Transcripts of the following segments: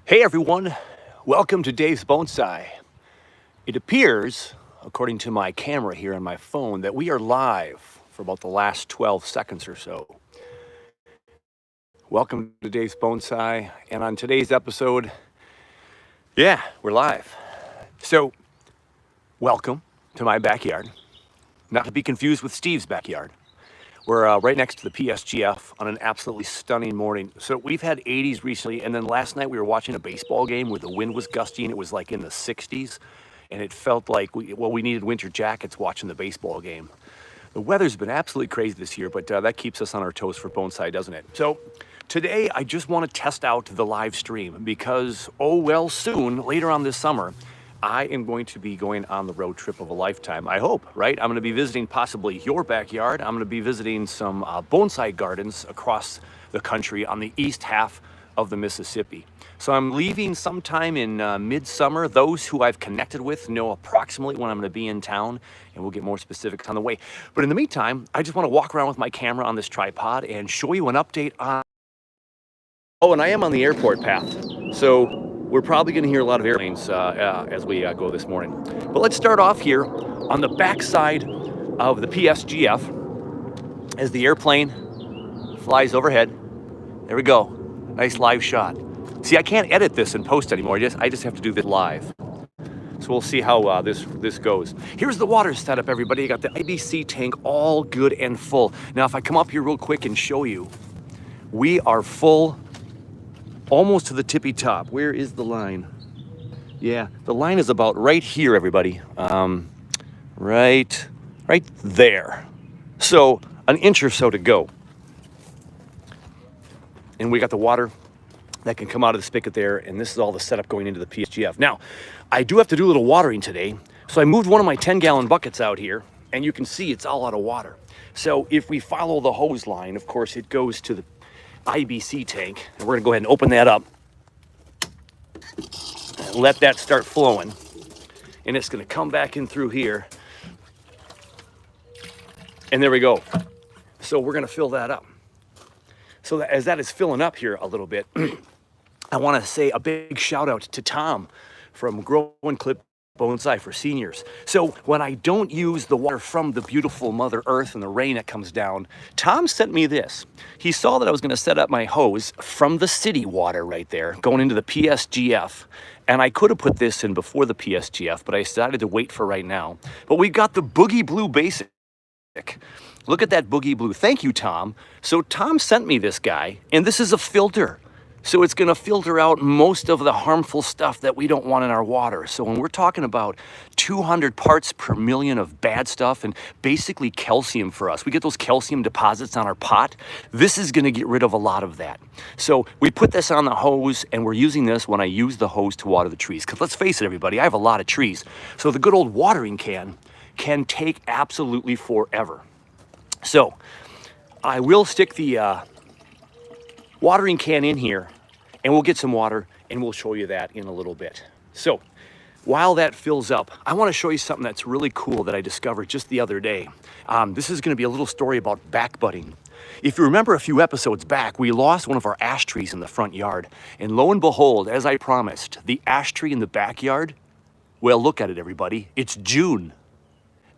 Hey everyone, welcome to Dave's Bonsai. It appears, according to my camera here on my phone, that we are live for about the last 12 seconds or so. Welcome to Dave's Bonsai, and on today's episode, we're live. So, welcome to my backyard, not to be confused with Steve's backyard. We're right next to the PSGF on an absolutely stunning morning. So we've had 80s recently, and then last night we were watching a baseball game where the wind was gusty and it was like in the 60s, and it felt like we needed winter jackets watching the baseball game. The weather's been absolutely crazy this year, but that keeps us on our toes for bonsai, doesn't it? So today I just want to test out the live stream because, soon, later on this summer, I am going to be going on the road trip of a lifetime, I hope, right? I'm going to be visiting possibly your backyard. I'm going to be visiting some bonsai gardens across the country on the east half of the Mississippi. So I'm leaving sometime in midsummer. Those who I've connected with know approximately when I'm going to be in town, and we'll get more specifics on the way. But in the meantime, I just want to walk around with my camera on this tripod and show you an update on... Oh, and I am on the airport path. So we're probably going to hear a lot of airplanes as we go this morning. But let's start off here on the backside of the PSGF as the airplane flies overhead. There we go. Nice live shot. See, I can't edit this in post anymore. I just have to do this live. So we'll see how this goes. Here's the water setup, everybody. You got the IBC tank all good and full. Now, if I come up here real quick and show you, we are full almost to the tippy top. Where is the line? Yeah, the line is about right here, everybody. Right there. So an inch or so to go. And we got the water that can come out of the spigot there, and this is all the setup going into the PSGF. Now, I do have to do a little watering today, so I moved one of my 10-gallon buckets out here, and you can see it's all out of water. So if we follow the hose line, of course, it goes to the IBC tank, and we're gonna go ahead and open that up and let that start flowing, and it's gonna come back in through here, and there we go. So we're gonna fill that up. So that, as that is filling up here a little bit, I want to say a big shout out to Tom from Grow and Clip Bonsai for Seniors. So when I don't use the water from the beautiful Mother Earth and the rain that comes down, Tom sent me this. He saw that I was going to set up my hose from the city water right there, going into the PSGF. And I could have put this in before the PSGF, but I decided to wait for right now. But we got the Boogie Blue Basic. Look at that Boogie Blue. Thank you, Tom. So Tom sent me this guy, and this is a filter. So it's going to filter out most of the harmful stuff that we don't want in our water. So when we're talking about 200 parts per million of bad stuff and basically calcium for us, we get those calcium deposits on our pot, this is going to get rid of a lot of that. So we put this on the hose, and we're using this when I use the hose to water the trees. Because let's face it, everybody, I have a lot of trees. So the good old watering can take absolutely forever. So I will stick the watering can in here, and we'll get some water, and we'll show you that in a little bit. So while that fills up, I want to show you something that's really cool that I discovered just the other day. This is going to be a little story about backbudding. If you remember a few episodes back, we lost one of our ash trees in the front yard. And lo and behold, as I promised, the ash tree in the backyard, well, look at it, everybody. It's June,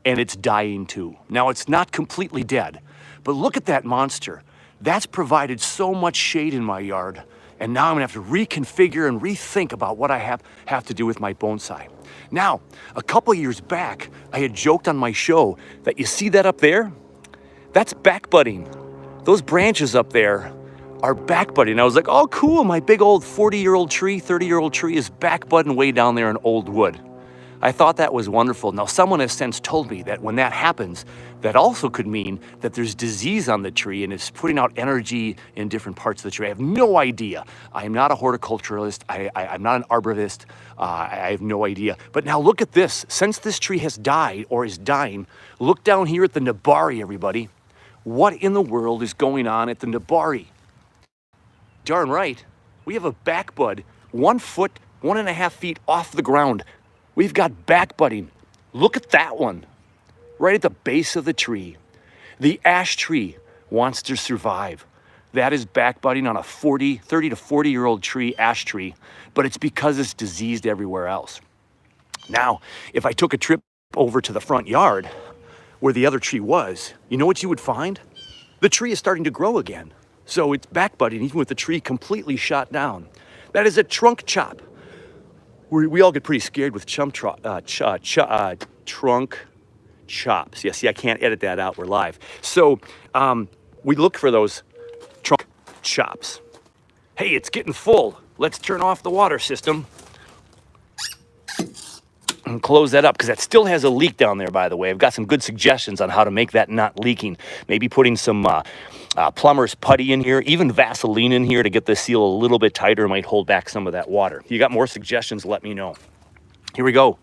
and it's dying too. Now, it's not completely dead, but look at that monster. That's provided so much shade in my yard, and now I'm gonna have to reconfigure and rethink about what I have to do with my bonsai. Now, a couple years back, I had joked on my show that you see that up there? That's backbudding. Those branches up there are backbudding. I was like, oh cool, my big old 40-year-old tree, 30-year-old tree is backbudding way down there in old wood. I thought that was wonderful. Now, someone has since told me that when that happens, that also could mean that there's disease on the tree and it's putting out energy in different parts of the tree. I have no idea. I am not a horticulturalist. I'm not an arborist. I have no idea. But now look at this. Since this tree has died or is dying, look down here at the Nabari, everybody. What in the world is going on at the Nabari? Darn right. We have a backbud 1 foot, 1.5 feet off the ground. We've got backbudding. Look at that one, right at the base of the tree. The ash tree wants to survive. That is backbudding on a 30 to 40-year-old tree, ash tree, but it's because it's diseased everywhere else. Now, if I took a trip over to the front yard where the other tree was, you know what you would find? The tree is starting to grow again. So it's backbudding even with the tree completely shot down. That is a trunk chop. We all get pretty scared with trunk chops. Yeah, see, I can't edit that out. We're live. So we look for those trunk chops. Hey, it's getting full. Let's turn off the water system and close that up, because that still has a leak down there, by the way. I've got some good suggestions on how to make that not leaking. Maybe putting some plumber's putty in here, even Vaseline in here to get the seal a little bit tighter might hold back some of that water. If you got more suggestions, let me know. Here we go.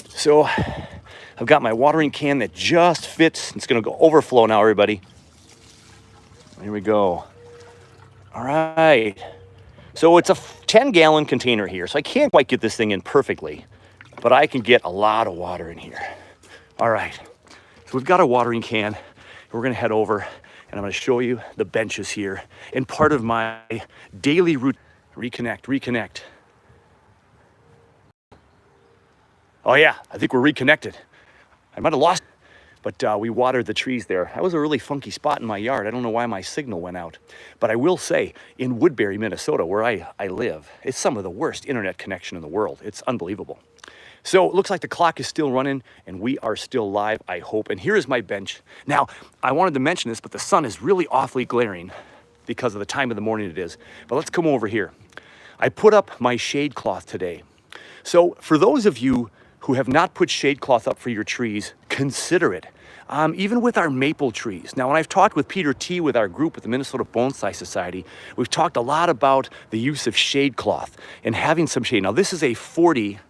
So I've got my watering can that just fits. It's gonna go overflow now, everybody. Here we go. All right. So it's a 10-gallon container here, so I can't quite get this thing in perfectly, but I can get a lot of water in here. All right. So we've got a watering can. We're gonna head over and I'm gonna show you the benches here. And part of my daily routine, reconnect. Oh yeah, I think we're reconnected. I might have lost, but we watered the trees there. That was a really funky spot in my yard. I don't know why my signal went out. But I will say, in Woodbury, Minnesota, where I live, it's some of the worst internet connection in the world. It's unbelievable. So it looks like the clock is still running and we are still live, I hope. And here is my bench. Now, I wanted to mention this, but the sun is really awfully glaring because of the time of the morning it is. But let's come over here. I put up my shade cloth today. So for those of you who have not put shade cloth up for your trees, consider it. Even with our maple trees. Now, when I've talked with Peter T. with our group at the Minnesota Bonsai Society, we've talked a lot about the use of shade cloth and having some shade. Now, this is a 40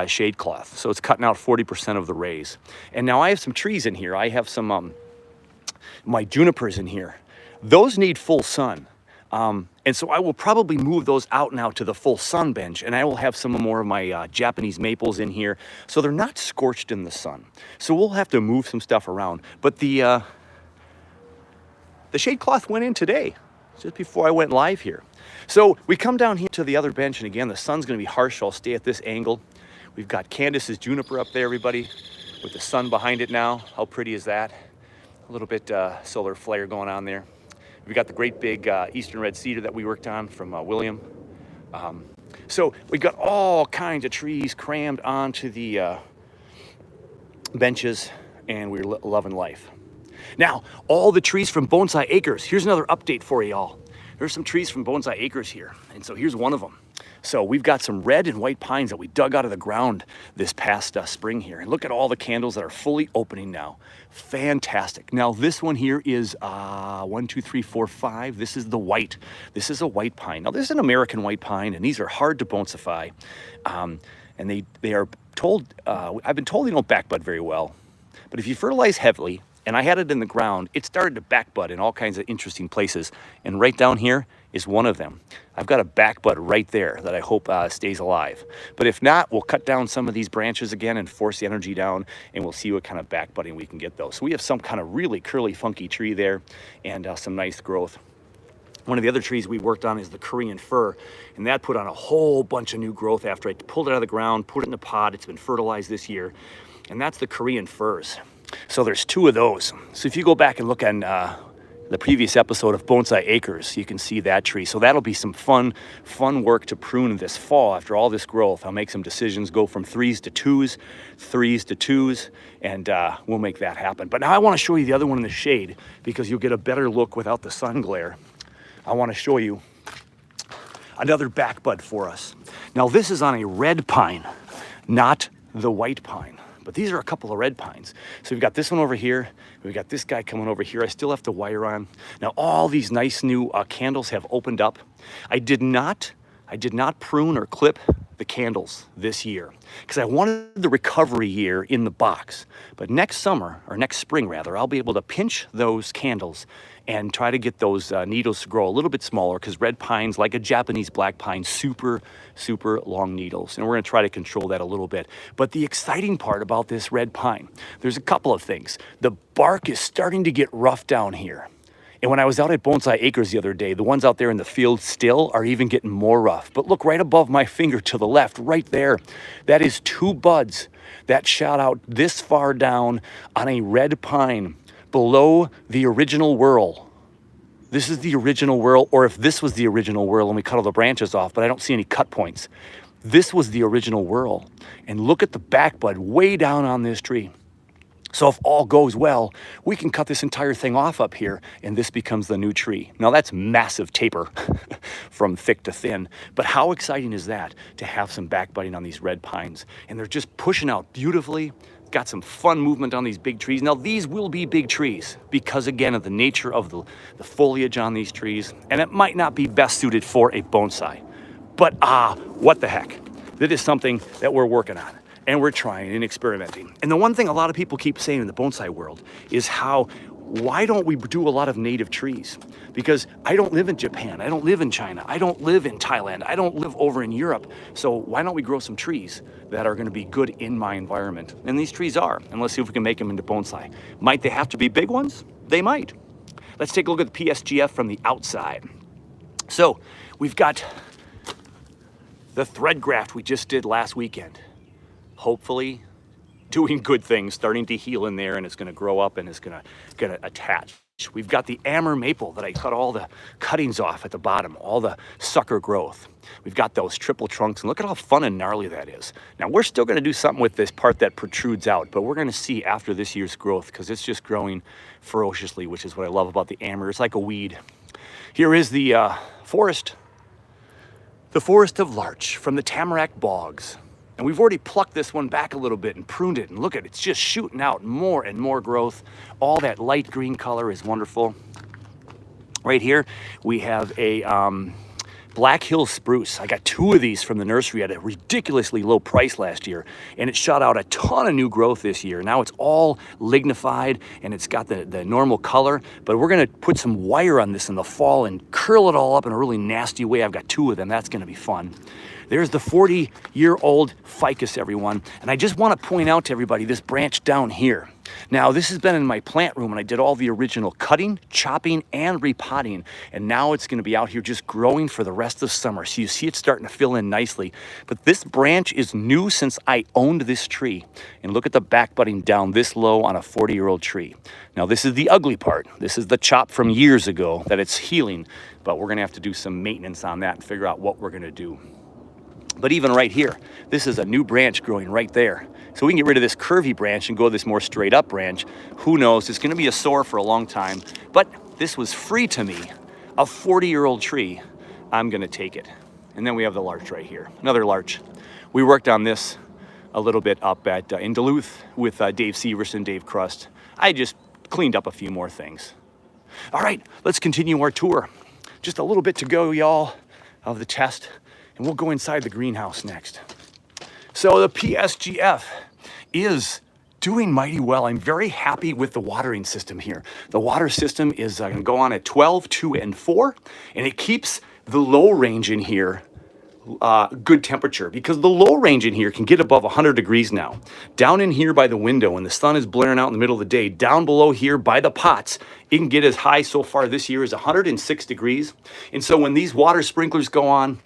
shade cloth, so it's cutting out 40% of the rays. And now I have some trees in here. I have some my junipers in here. Those need full sun. And so I will probably move those out now to the full sun bench, and I will have some more of my Japanese maples in here, so they're not scorched in the sun. So we'll have to move some stuff around. But the shade cloth went in today, just before I went live here. So we come down here to the other bench, and again, the sun's gonna be harsh, so I'll stay at this angle. We've got Candace's juniper up there, everybody, with the sun behind it now. How pretty is that? A little bit solar flare going on there. We got the great big Eastern red cedar that we worked on from William. So we got all kinds of trees crammed onto the benches, and we're loving life. Now, all the trees from Bonsai Acres. Here's another update for y'all. There's some trees from Bonsai Acres here, and so here's one of them. So we've got some red and white pines that we dug out of the ground this past spring here. And look at all the candles that are fully opening now. Fantastic. Now this one here is 1, 2, 3, 4, 5. This is the white. This is a white pine. Now this is an American white pine, and these are hard to bonsai. And they are told, I've been told they don't backbud very well. But if you fertilize heavily, and I had it in the ground, it started to backbud in all kinds of interesting places. And right down here is one of them. I've got a backbud right there that I hope stays alive. But if not, we'll cut down some of these branches again and force the energy down, and we'll see what kind of backbudding we can get though. So we have some kind of really curly, funky tree there, and some nice growth. One of the other trees we worked on is the Korean fir, and that put on a whole bunch of new growth after I pulled it out of the ground, put it in a pot. It's been fertilized this year, and that's the Korean firs. So there's 2 of those. So if you go back and look on the previous episode of Bonsai Acres, you can see that tree. So that'll be some fun work to prune this fall after all this growth. I'll make some decisions, go from 3s to 2s, 3s to 2s, and we'll make that happen. But now I want to show you the other one in the shade because you'll get a better look without the sun glare. I want to show you another backbud for us. Now this is on a red pine, not the white pine. But these are a couple of red pines. So we've got this one over here. We've got this guy coming over here. I still have to wire on. Now all these nice new candles have opened up. I did not prune or clip the candles this year because I wanted the recovery year in the box. But next summer, or next spring rather, I'll be able to pinch those candles and try to get those needles to grow a little bit smaller because red pines, like a Japanese black pine, super long needles. And we're gonna try to control that a little bit. But the exciting part about this red pine, there's a couple of things. The bark is starting to get rough down here. And when I was out at Bonsai Acres the other day, the ones out there in the field still are even getting more rough. But look right above my finger to the left, right there. That is 2 buds that shot out this far down on a red pine below the original whorl. This is the original whorl, or if this was the original whorl and we cut all the branches off, but I don't see any cut points. This was the original whorl. And look at the back bud way down on this tree. So if all goes well, we can cut this entire thing off up here and this becomes the new tree. Now that's massive taper from thick to thin, but how exciting is that to have some back budding on these red pines? And they're just pushing out beautifully. Got some fun movement on these big trees. Now these will be big trees because again of the nature of the foliage on these trees, and it might not be best suited for a bonsai. But what the heck? That is something that we're working on. And we're trying and experimenting. And the one thing a lot of people keep saying in the bonsai world is why don't we do a lot of native trees? Because I don't live in Japan, I don't live in China, I don't live in Thailand, I don't live over in Europe. So why don't we grow some trees that are gonna be good in my environment? And these trees are, and let's see if we can make them into bonsai. Might they have to be big ones? They might. Let's take a look at the PSGF from the outside. So we've got the thread graft we just did last weekend. Hopefully doing good things, starting to heal in there, and it's gonna grow up and it's gonna attach. We've got the Amur maple that I cut all the cuttings off at the bottom, all the sucker growth. We've got those triple trunks, and look at how fun and gnarly that is. Now we're still gonna do something with this part that protrudes out, but we're gonna see after this year's growth because it's just growing ferociously, which is what I love about the Amur. It's like a weed. Here is the forest of larch from the tamarack bogs. And we've already plucked this one back a little bit and pruned it, and look at it, it's just shooting out more and more growth. All that light green color is wonderful. Right here, we have a Black Hill spruce. I got 2 of these from the nursery at a ridiculously low price last year, and it shot out a ton of new growth this year. Now it's all lignified, and it's got the normal color, but we're gonna put some wire on this in the fall and curl it all up in a really nasty way. I've got 2 of them, that's gonna be fun. There's the 40-year-old ficus, everyone. And I just want to point out to everybody this branch down here. Now, this has been in my plant room, and I did all the original cutting, chopping, and repotting. And now it's going to be out here just growing for the rest of summer. So you see it starting to fill in nicely. But this branch is new since I owned this tree. And look at the back budding down this low on a 40-year-old tree. Now, this is the ugly part. This is the chop from years ago that it's healing. But we're going to have to do some maintenance on that and figure out what we're going to do. But even right here, this is a new branch growing right there. So we can get rid of this curvy branch and go this more straight up branch. Who knows, it's gonna be a sore for a long time, but this was free to me, a 40-year-old tree. I'm gonna take it. And then we have the larch right here, another larch. We worked on this a little bit up at in Duluth with Dave Severson, Dave Crust. I just cleaned up a few more things. All right, let's continue our tour. Just a little bit to go, y'all, of the test. And we'll go inside the greenhouse next. So the PSGF is doing mighty well. I'm very happy with the watering system here. The water system is going to go on at 12, 2, and 4, and it keeps the low range in here good temperature, because the low range in here can get above 100 degrees now. Down in here by the window, when the sun is blaring out in the middle of the day, down below here by the pots, it can get as high so far this year as 106 degrees. And so when these water sprinklers go on,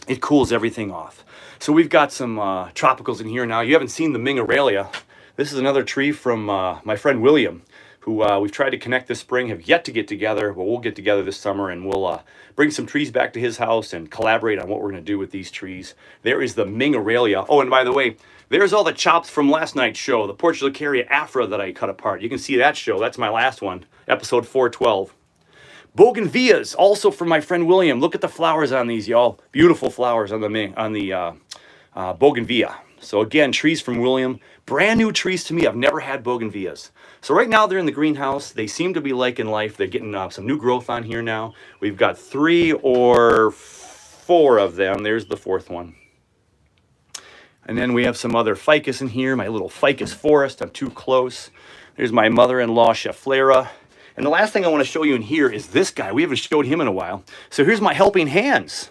it cools everything off. So we've got some tropicals in here now. You haven't seen the Mingoralia. This is another tree from my friend William, who we've tried to connect this spring, have yet to get together, but we'll get together this summer and we'll bring some trees back to his house and collaborate on what we're gonna do with these trees. There is the Mingoralia. Oh, and by the way, there's all the chops from last night's show, the Portulacaria afra that I cut apart. You can see that show, that's my last one, episode 412. Bougainvilleas, also from my friend William. Look at the flowers on these, y'all. Beautiful flowers on the bougainvillea. So again, trees from William. Brand new trees to me. I've never had bougainvilleas. So right now they're in the greenhouse. They seem to be liking life. They're getting some new growth on here now. We've got 3 or 4 of them. There's the 4th one. And then we have some other ficus in here. My little ficus forest. I'm too close. There's my mother-in-law, Schefflera. And the last thing I want to show you in here is this guy. We haven't showed him in a while. So here's my helping hands.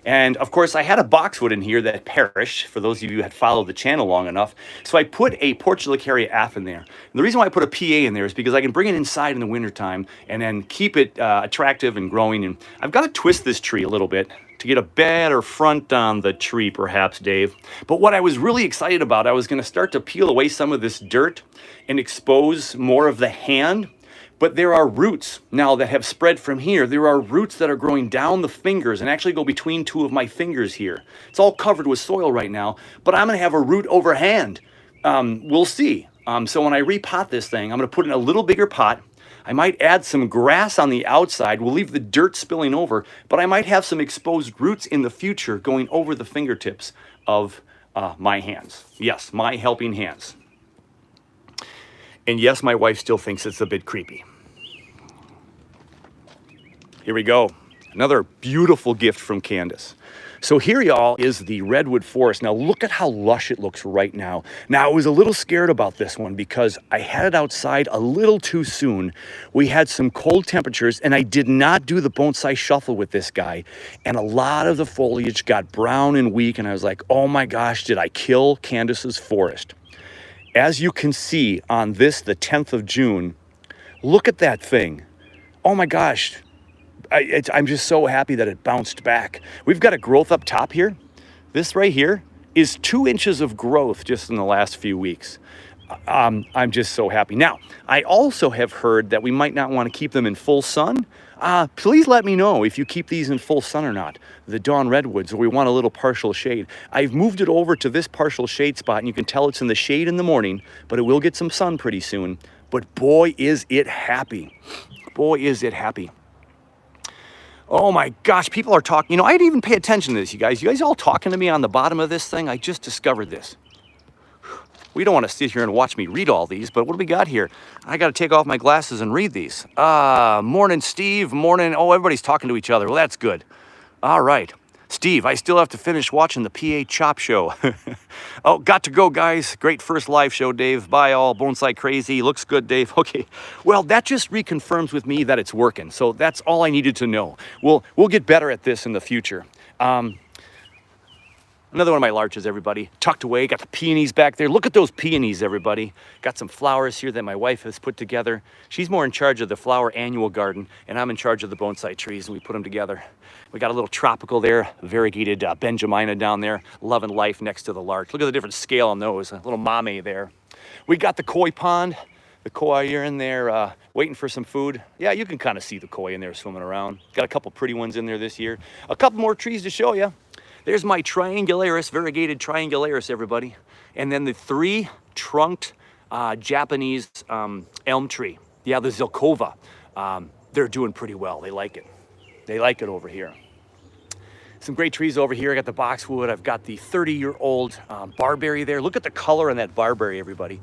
And of course, I had a boxwood in here that perished, for those of you who had followed the channel long enough. So I put a Portulacaria F in there. And the reason why I put a PA in there is because I can bring it inside in the wintertime and then keep it attractive and growing. And I've got to twist this tree a little bit to get a better front on the tree, perhaps, Dave. But what I was really excited about, I was going to start to peel away some of this dirt and expose more of the hand. But there are roots now that have spread from here. There are roots that are growing down the fingers and actually go between two of my fingers here. It's all covered with soil right now, but I'm going to have a root overhand. We'll see. So when I repot this thing, I'm going to put it in a little bigger pot. I might add some grass on the outside. We'll leave the dirt spilling over, but I might have some exposed roots in the future going over the fingertips of my hands. Yes, my helping hands. And yes, my wife still thinks it's a bit creepy. Here we go. Another beautiful gift from Candace. So here, y'all, is the redwood forest. Now look at how lush it looks right now. Now, I was a little scared about this one because I had it outside a little too soon. We had some cold temperatures and I did not do the bonsai shuffle with this guy. And a lot of the foliage got brown and weak. And I was like, oh my gosh, did I kill Candace's forest? As you can see on this, the 10th of June, look at that thing. Oh my gosh. I'm just so happy that it bounced back. We've got a growth up top here. This right here is 2 inches of growth just in the last few weeks. I'm just so happy. Now, I also have heard that we might not want to keep them in full sun. Please let me know if you keep these in full sun or not. The dawn redwoods, or we want a little partial shade. I've moved it over to this partial shade spot, and you can tell it's in the shade in the morning, but it will get some sun pretty soon. But boy, is it happy. Boy, is it happy. Oh my gosh, people are talking. You know, I didn't even pay attention to this, you guys. You guys all talking to me on the bottom of this thing? I just discovered this. We don't want to sit here and watch me read all these, but what do we got here? I got to take off my glasses and read these. Morning, Steve. Morning. Oh, everybody's talking to each other. Well, that's good. All right. Steve, I still have to finish watching the PA Chop Show. Oh, got to go, guys. Great first live show, Dave. Bye, all. Bonsai crazy. Looks good, Dave. Okay. Well, that just reconfirms with me that it's working. So that's all I needed to know. We'll get better at this in the future. Another one of my larches, everybody. Tucked away. Got the peonies back there. Look at those peonies, everybody. Got some flowers here that my wife has put together. She's more in charge of the flower annual garden, and I'm in charge of the bonsai trees, and we put them together. We got a little tropical there, variegated Benjamina down there, loving life next to the larch. Look at the different scale on those. A little mame there. We got the koi pond. The koi are in there waiting for some food. Yeah, you can kind of see the koi in there swimming around. Got a couple pretty ones in there this year. A couple more trees to show you. There's my triangularis, variegated triangularis, everybody. And then the 3-trunked Japanese elm tree. Yeah, the Zilkova. They're doing pretty well. They like it. They like it over here. Some great trees over here. I got the boxwood. I've got the 30-year-old barberry there. Look at the color on that barberry, everybody.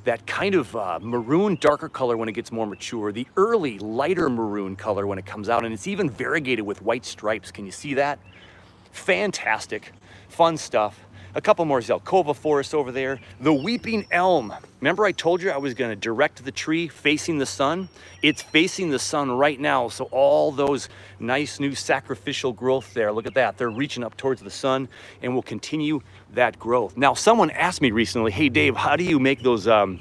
That kind of maroon, darker color when it gets more mature. The early, lighter maroon color when it comes out. And it's even variegated with white stripes. Can you see that? Fantastic, fun stuff. A couple more Zelkova forests over there. The weeping elm. Remember I told you I was going to direct the tree facing the sun? It's facing the sun right now. So all those nice new sacrificial growth there, look at that. They're reaching up towards the sun and will continue that growth. Now, someone asked me recently, hey, Dave, how do you make those a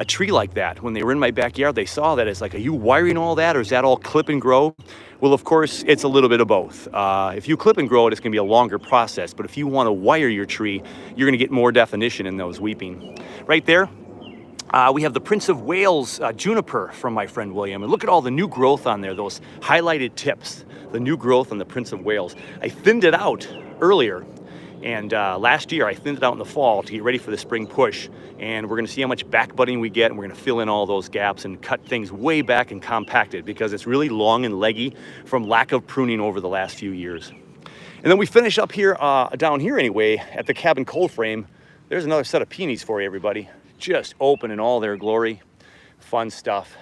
tree like that? When they were in my backyard, they saw that. It's like, are you wiring all that, or is that all clip and grow? Well, of course, it's a little bit of both. If you clip and grow it, it's going to be a longer process. But if you want to wire your tree, you're going to get more definition in those weeping. Right there, we have the Prince of Wales juniper from my friend William. And look at all the new growth on there, those highlighted tips, the new growth on the Prince of Wales. I thinned it out earlier. And last year, I thinned it out in the fall to get ready for the spring push. And we're going to see how much back budding we get, and we're going to fill in all those gaps and cut things way back and compact it because it's really long and leggy from lack of pruning over the last few years. And then we finish up here, down here anyway, at the cabin cold frame. There's another set of peonies for you, everybody. Just open in all their glory. Fun stuff.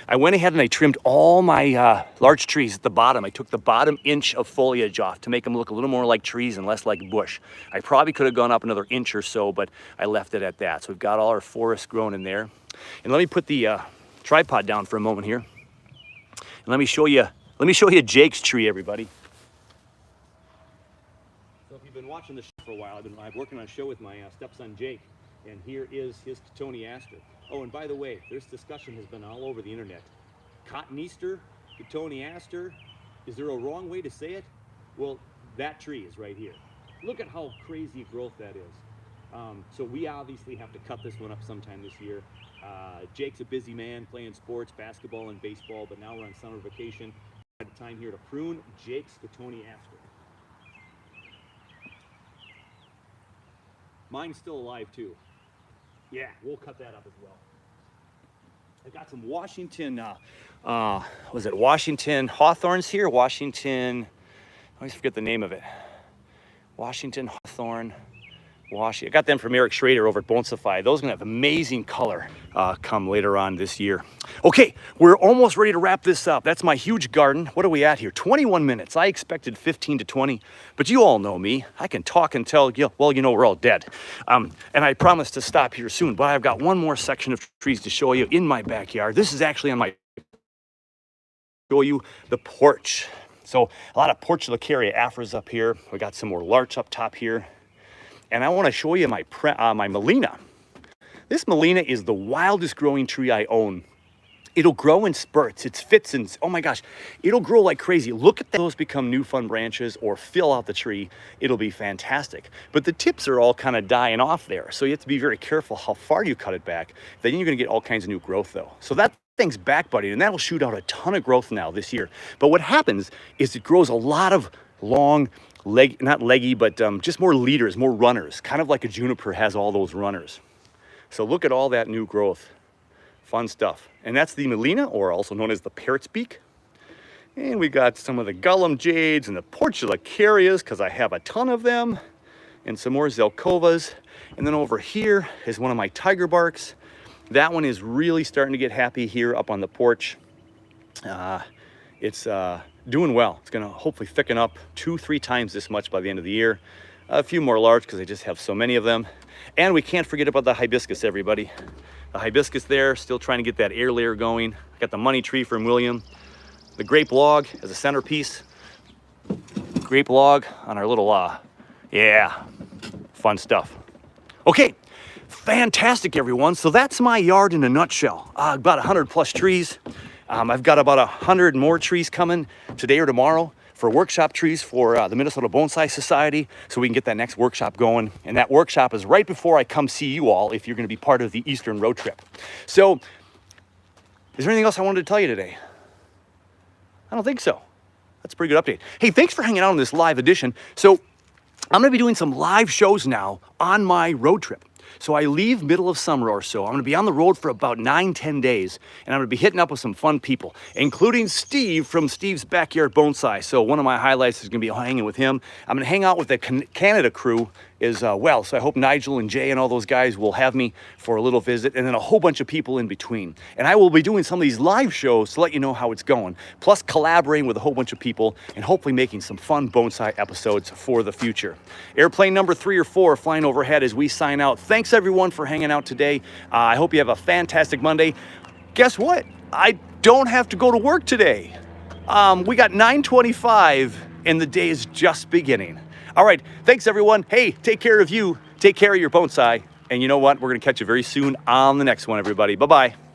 I went ahead and I trimmed all my large trees at the bottom. I took the bottom inch of foliage off to make them look a little more like trees and less like bush. I probably could have gone up another inch or so, but I left it at that. So we've got all our forest grown in there. And let me put the tripod down for a moment here. And let me show you Jake's tree, everybody. So if you've been watching the show for a while, I'm working on a show with my stepson Jake, and here is his Tony Aster. Oh, and by the way, this discussion has been all over the internet. Cotton Easter, Tony Aster, is there a wrong way to say it? Well, that tree is right here. Look at how crazy a growth that is. So we obviously have to cut this one up sometime this year. Jake's a busy man playing sports, basketball and baseball, but now we're on summer vacation. I had time here to prune Jake's Tony Aster. Mine's still alive too. Yeah, we'll cut that up as well. I got some Washington, was it Washington Hawthorns here? Washington, I always forget the name of it. Washington Hawthorn. I got them from Eric Schrader over at Bonsai. Those are gonna have amazing color come later on this year. Okay, we're almost ready to wrap this up. That's my huge garden. What are we at here? 21 minutes. I expected 15 to 20, but you all know me. I can talk until, well, you know, we're all dead. And I promise to stop here soon, but I've got one more section of trees to show you in my backyard. This is actually on my, show you the porch. So a lot of Portulacaria afras up here. We got some more larch up top here. And I want to show you my Melina. This Melina is the wildest growing tree I own. It'll grow in spurts. It fits in, oh my gosh, it'll grow like crazy. Look at those become new fun branches or fill out the tree. It'll be fantastic. But the tips are all kind of dying off there. So you have to be very careful how far you cut it back. Then you're going to get all kinds of new growth though. So that thing's back budding and that'll shoot out a ton of growth now this year. But what happens is it grows a lot of long, not leggy, but just more leaders, more runners, kind of like a juniper has all those runners. So look at all that new growth. Fun stuff. And that's the Melina, or also known as the parrot's beak. And we got some of the Gullam jades and the Portulacarias, because I have a ton of them, and some more Zelkovas. And then over here is one of my tiger barks. That one is really starting to get happy here up on the porch. It's doing well. It's gonna hopefully thicken up 2-3 times this much by the end of the year. A few more large because I just have so many of them. And we can't forget about the hibiscus, everybody. The hibiscus there, still trying to get that air layer going. I got the money tree from William. The grape log as a centerpiece. Grape log on our little, yeah, fun stuff. Okay, fantastic everyone. So that's my yard in a nutshell. About 100 plus trees. I've got about 100 more trees coming today or tomorrow for workshop trees for the Minnesota Bonsai Society, so we can get that next workshop going. And that workshop is right before I come see you all if you're going to be part of the Eastern road trip. So is there anything else I wanted to tell you today? I don't think so. That's a pretty good update. Hey, thanks for hanging out on this live edition. So I'm going to be doing some live shows now on my road trip. So I leave middle of summer or so. I'm going to be on the road for about 9-10 days, and I'm going to be hitting up with some fun people, including Steve from Steve's Backyard Bonsai. So one of my highlights is going to be hanging with him. I'm going to hang out with the Canada crew as well. So I hope Nigel and Jay and all those guys will have me for a little visit, and then a whole bunch of people in between. And I will be doing some of these live shows to let you know how it's going, plus collaborating with a whole bunch of people and hopefully making some fun bonsai episodes for the future. Airplane number 3 or 4 flying overhead as we sign out. Thanks everyone for hanging out today. I hope you have a fantastic Monday. Guess what? I don't have to go to work today. We got 9:25 and the day is just beginning. All right, thanks everyone. Hey, take care of you, take care of your bonsai, and you know what? We're gonna catch you very soon on the next one, everybody. Bye-bye.